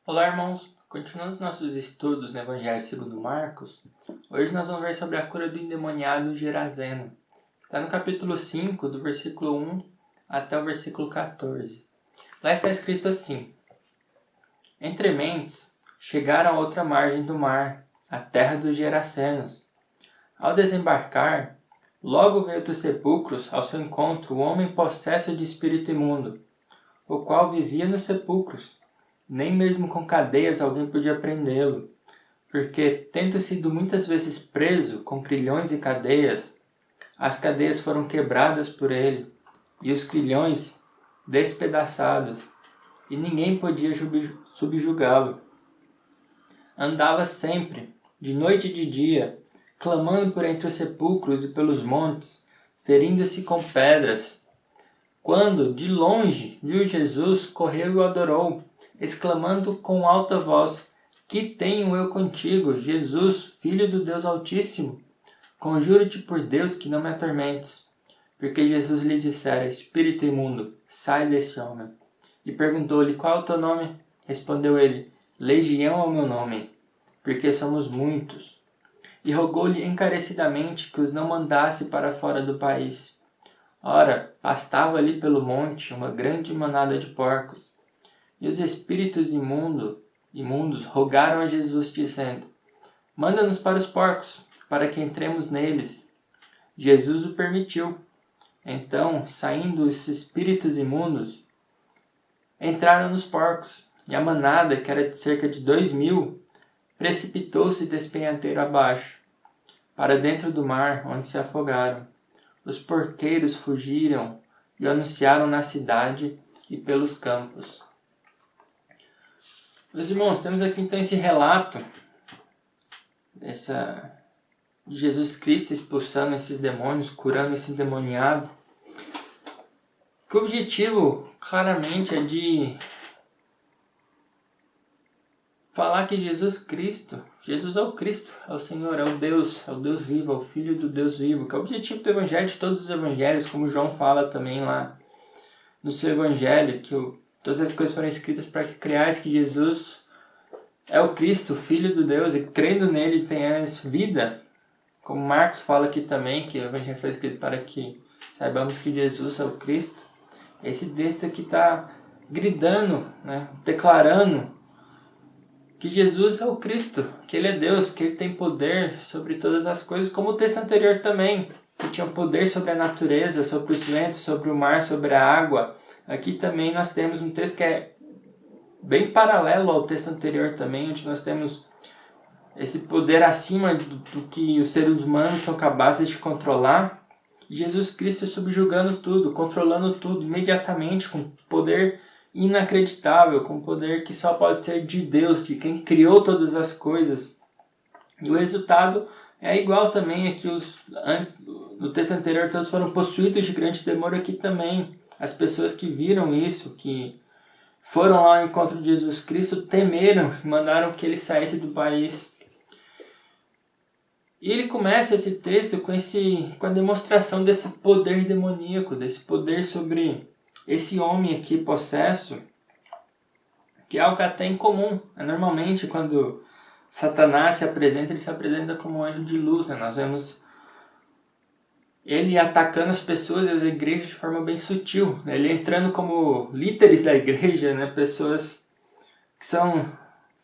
Olá, irmãos! Continuando os nossos estudos no Evangelho segundo Marcos, hoje nós vamos ver sobre a cura do endemoniado Gerazeno. Está no capítulo 5, do versículo 1 até o versículo 14. Lá está escrito assim: Entre mentes, chegaram à outra margem do mar, a terra dos Gerasenos. Ao desembarcar, logo veio dos sepulcros ao seu encontro o homem possesso de espírito imundo, o qual vivia nos sepulcros. Nem mesmo com cadeias alguém podia prendê-lo, porque, tendo sido muitas vezes preso com grilhões e cadeias, as cadeias foram quebradas por ele, e os grilhões despedaçados, e ninguém podia subjugá-lo. Andava sempre, de noite e de dia, clamando por entre os sepulcros e pelos montes, ferindo-se com pedras. Quando, de longe, viu Jesus, correu e o adorou, exclamando com alta voz: Que tenho eu contigo, Jesus, Filho do Deus Altíssimo? Conjuro-te por Deus que não me atormentes. Porque Jesus lhe dissera: Espírito imundo, sai desse homem. E perguntou-lhe: Qual é o teu nome? Respondeu ele: Legião é o meu nome, porque somos muitos. E rogou-lhe encarecidamente que os não mandasse para fora do país. Ora, pastava ali pelo monte uma grande manada de porcos. E os espíritos imundos rogaram a Jesus, dizendo: Manda-nos para os porcos, para que entremos neles. Jesus o permitiu. Então, saindo os espíritos imundos, entraram nos porcos, e a manada, que era de cerca de 2.000, precipitou-se despenhadeiro abaixo, para dentro do mar, onde se afogaram. Os porqueiros fugiram e o anunciaram na cidade e pelos campos. Meus irmãos, temos aqui então esse relato de Jesus Cristo expulsando esses demônios, curando esse endemoniado. Que o objetivo claramente é de falar que Jesus é o Cristo, é o Senhor, é o Deus vivo, é o Filho do Deus vivo, que é o objetivo do Evangelho, de todos os Evangelhos, como João fala também lá no seu Evangelho, que todas as coisas foram escritas para que creiais que Jesus é o Cristo, Filho do Deus, e crendo nele tenhas vida. Como Marcos fala aqui também, que o Evangelho foi escrito para que saibamos que Jesus é o Cristo. Esse texto aqui está gritando, declarando que Jesus é o Cristo, que Ele é Deus, que Ele tem poder sobre todas as coisas, como o texto anterior também, que tinha poder sobre a natureza, sobre os ventos, sobre o mar, sobre a água. Aqui também nós temos um texto que é bem paralelo ao texto anterior também, onde nós temos esse poder acima do que os seres humanos são capazes de controlar. Jesus Cristo subjugando tudo, controlando tudo imediatamente, com poder inacreditável, com poder que só pode ser de Deus, de quem criou todas as coisas. E o resultado é igual também aqui. No texto anterior todos foram possuídos de grande temor, aqui também. As pessoas que viram isso, que foram lá ao encontro de Jesus Cristo, temeram e mandaram que ele saísse do país. E ele começa esse texto com a demonstração desse poder demoníaco, desse poder sobre esse homem aqui possesso, que é algo até incomum. Normalmente, quando Satanás se apresenta, ele se apresenta como um anjo de luz. Nós vemos ele atacando as pessoas e as igrejas de forma bem sutil. Ele entrando como líderes da igreja, pessoas que são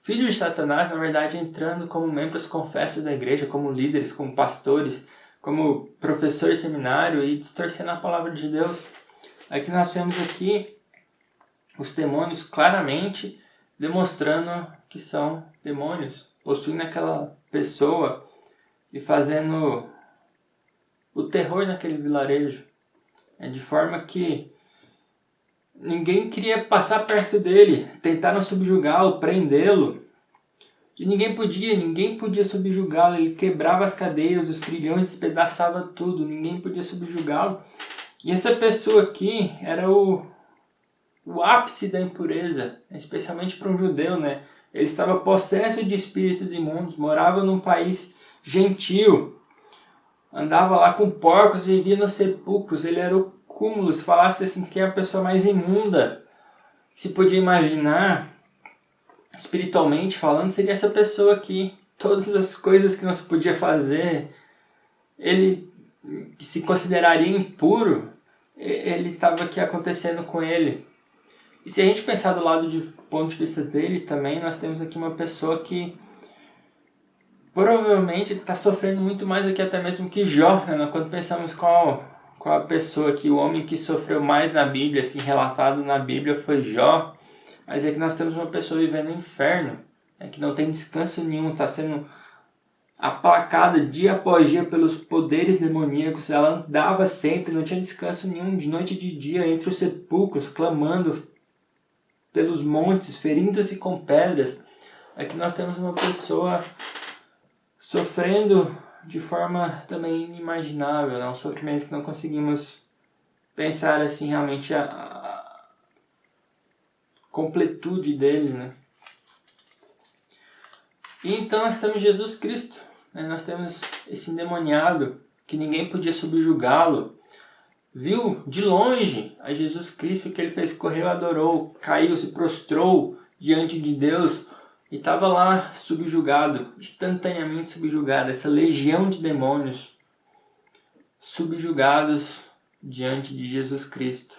filhos de Satanás, na verdade, entrando como membros confessos da igreja, como líderes, como pastores, como professores de seminário e distorcendo a palavra de Deus. Aqui nós vemos os demônios claramente demonstrando que são demônios, possuindo aquela pessoa e fazendo o terror naquele vilarejo, de forma que ninguém queria passar perto dele, tentaram subjugá-lo, prendê-lo, e ninguém podia subjugá-lo. Ele quebrava as cadeias, os grilhões, despedaçava tudo, ninguém podia subjugá-lo. E essa pessoa aqui era o ápice da impureza, especialmente para um judeu, Ele estava possesso de espíritos imundos, morava num país gentil, andava lá com porcos, vivia nos sepulcros. Ele era o cúmulo. Se falasse assim, que é a pessoa mais imunda que se podia imaginar, espiritualmente falando, seria essa pessoa que todas as coisas que não se podia fazer, ele que se consideraria impuro, ele estava aqui acontecendo com ele. E se a gente pensar do lado de ponto de vista dele também, nós temos aqui uma pessoa que provavelmente está sofrendo muito mais do que até mesmo que Jó, né? Quando pensamos qual a pessoa que o homem que sofreu mais na Bíblia, assim, relatado na Bíblia foi Jó, mas é que nós temos uma pessoa vivendo no inferno, que não tem descanso nenhum, está sendo aplacada dia após dia pelos poderes demoníacos. Ela andava sempre, não tinha descanso nenhum, de noite e de dia, entre os sepulcros, clamando pelos montes, ferindo-se com pedras. Aqui nós temos uma pessoa sofrendo de forma também inimaginável, né? Um sofrimento que não conseguimos pensar assim realmente a completude dele, né? E então nós temos Jesus Cristo, né? Nós temos esse endemoniado que ninguém podia subjugá-lo, viu de longe a Jesus Cristo, que ele fez, correu, adorou, caiu, se prostrou diante de Deus e estava lá subjugado, instantaneamente subjugado, essa legião de demônios subjugados diante de Jesus Cristo.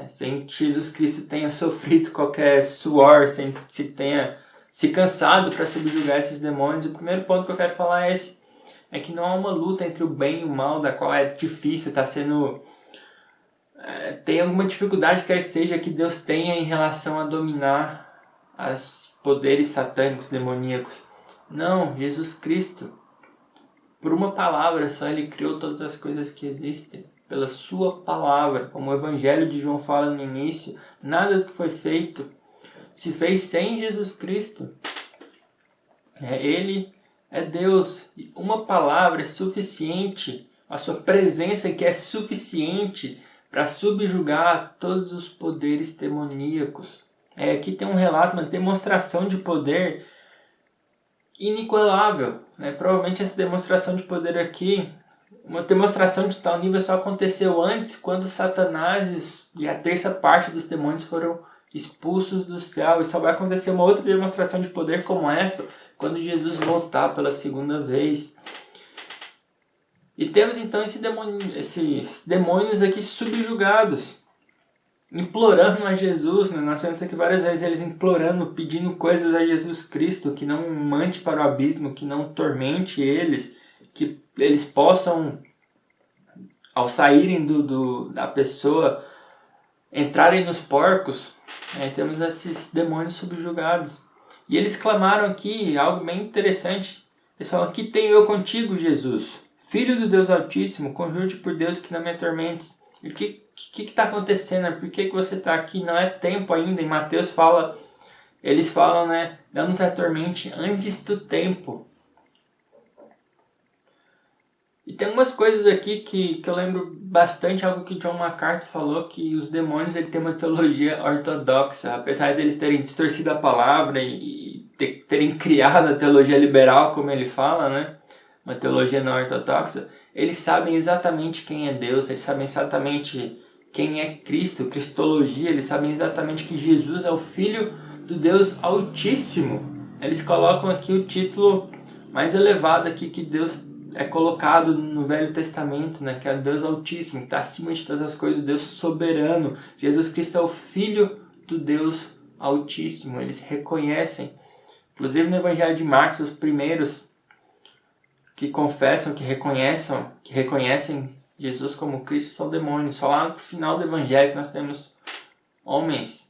Sem que Jesus Cristo tenha sofrido qualquer suor, sem que tenha se cansado para subjugar esses demônios. O primeiro ponto que eu quero falar é esse, é que não há uma luta entre o bem e o mal, da qual é difícil, tem alguma dificuldade quer seja que Deus tenha em relação a dominar os poderes satânicos, demoníacos. Não, Jesus Cristo, por uma palavra só, ele criou todas as coisas que existem. Pela sua palavra, como o Evangelho de João fala no início, nada do que foi feito se fez sem Jesus Cristo. Ele é Deus. Uma palavra é suficiente, a sua presença que é suficiente para subjugar todos os poderes demoníacos. Aqui tem um relato, uma demonstração de poder inigualável. Provavelmente essa demonstração de poder aqui, uma demonstração de tal nível só aconteceu antes, quando Satanás e a terça parte dos demônios foram expulsos do céu. E só vai acontecer uma outra demonstração de poder como essa quando Jesus voltar pela segunda vez. E temos então esses demônios aqui subjugados, implorando a Jesus, né? Nós vemos aqui várias vezes eles implorando, pedindo coisas a Jesus Cristo, que não mande para o abismo, que não tormente eles, que eles possam, ao saírem da pessoa, entrarem nos porcos. Temos esses demônios subjugados. E eles clamaram aqui algo bem interessante. Eles falam: que tenho eu contigo, Jesus? Filho do Deus Altíssimo, conjuro-te por Deus que não me atormentes. E o que está acontecendo? Por que você está aqui? Não é tempo ainda. Em Mateus fala, eles falam, né? Não nos atormente antes do tempo. E tem algumas coisas aqui que eu lembro bastante, algo que John MacArthur falou, que os demônios ele tem uma teologia ortodoxa. Apesar deles terem distorcido a palavra e terem criado a teologia liberal, como ele fala, né? Uma teologia não ortodoxa, eles sabem exatamente quem é Deus, eles sabem exatamente quem é Cristo, Cristologia, eles sabem exatamente que Jesus é o Filho do Deus Altíssimo. Eles colocam aqui o título mais elevado aqui que Deus é colocado no Velho Testamento, né, que é o Deus Altíssimo, que está acima de todas as coisas, o Deus soberano. Jesus Cristo é o Filho do Deus Altíssimo, eles reconhecem. Inclusive no Evangelho de Marcos, os primeiros que confessam, que reconhecem Jesus como Cristo são demônios. Só lá no final do Evangelho que nós temos homens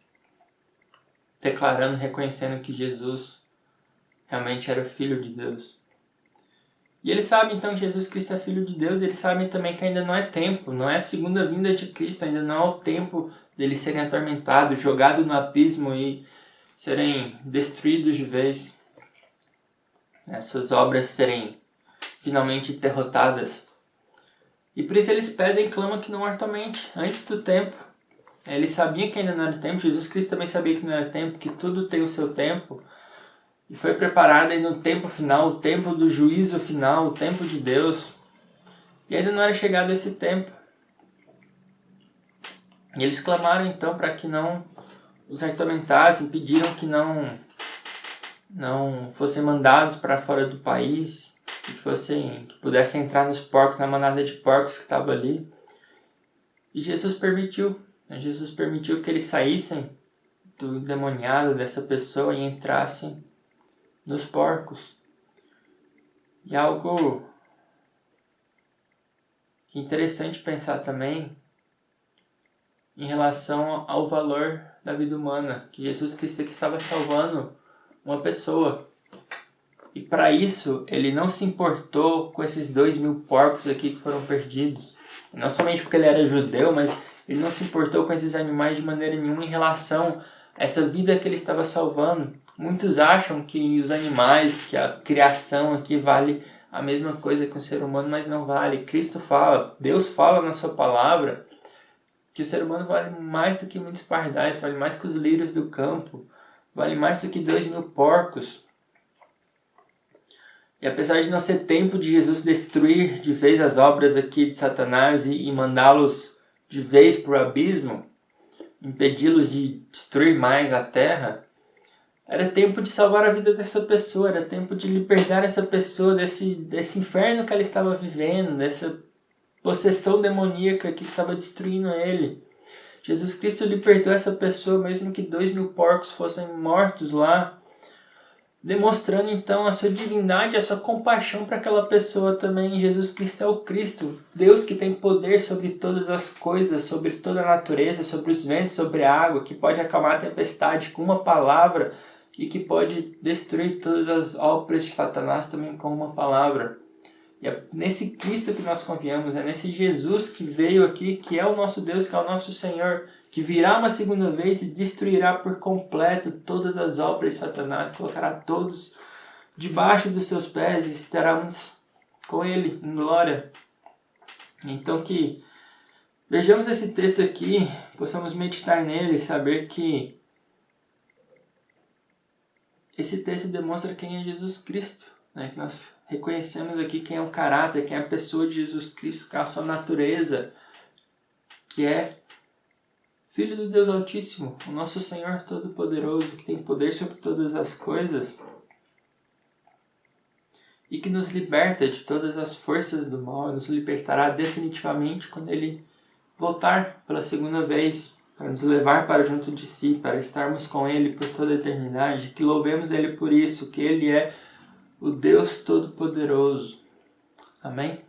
declarando, reconhecendo que Jesus realmente era o Filho de Deus. E eles sabem então que Jesus Cristo é Filho de Deus, e eles sabem também que ainda não é tempo, não é a segunda vinda de Cristo, ainda não é o tempo deles serem atormentados, jogados no abismo e serem destruídos de vez. Suas obras serem finalmente derrotadas. E por isso eles pedem e clamam que não atormente antes do tempo. Eles sabiam que ainda não era tempo, Jesus Cristo também sabia que não era tempo, que tudo tem o seu tempo. E foi preparado aí no tempo final, o tempo do juízo final, o tempo de Deus. E ainda não era chegado esse tempo. E eles clamaram então para que não os atormentassem, pediram que não não fossem mandados para fora do país, que pudessem entrar nos porcos, na manada de porcos que estava ali. E Jesus permitiu que eles saíssem do endemoniado dessa pessoa e entrassem nos porcos. E algo interessante pensar também em relação ao valor da vida humana, que Jesus Cristo aqui estava salvando uma pessoa. E para isso, ele não se importou com esses 2.000 porcos aqui que foram perdidos. Não somente porque ele era judeu, mas ele não se importou com esses animais de maneira nenhuma em relação a essa vida que ele estava salvando. Muitos acham que os animais, que a criação aqui vale a mesma coisa que um ser humano, mas não vale. Cristo fala, Deus fala na sua palavra, que o ser humano vale mais do que muitos pardais, vale mais que os lírios do campo, vale mais do que 2.000 porcos. E apesar de não ser tempo de Jesus destruir de vez as obras aqui de Satanás e mandá-los de vez para o abismo, impedi-los de destruir mais a terra, era tempo de salvar a vida dessa pessoa, era tempo de libertar essa pessoa desse inferno que ela estava vivendo, dessa possessão demoníaca que estava destruindo ele. Jesus Cristo libertou essa pessoa, mesmo que 2.000 porcos fossem mortos lá, demonstrando então a sua divindade, a sua compaixão para aquela pessoa também. Jesus Cristo é o Cristo, Deus que tem poder sobre todas as coisas, sobre toda a natureza, sobre os ventos, sobre a água, que pode acalmar a tempestade com uma palavra e que pode destruir todas as obras de Satanás também com uma palavra. E é nesse Cristo que nós confiamos, é nesse Jesus que veio aqui, que é o nosso Deus, que é o nosso Senhor, que virá uma segunda vez e destruirá por completo todas as obras de Satanás, colocará todos debaixo dos seus pés e estaremos com Ele em glória. Então que vejamos esse texto aqui, possamos meditar nele e saber que esse texto demonstra quem é Jesus Cristo, né? Que nós reconhecemos aqui quem é o caráter, quem é a pessoa de Jesus Cristo, qual é a sua natureza, que é Filho do Deus Altíssimo, o nosso Senhor Todo-Poderoso, que tem poder sobre todas as coisas e que nos liberta de todas as forças do mal, nos libertará definitivamente quando Ele voltar pela segunda vez, para nos levar para junto de si, para estarmos com Ele por toda a eternidade. Que louvemos Ele por isso, que Ele é o Deus Todo-Poderoso. Amém?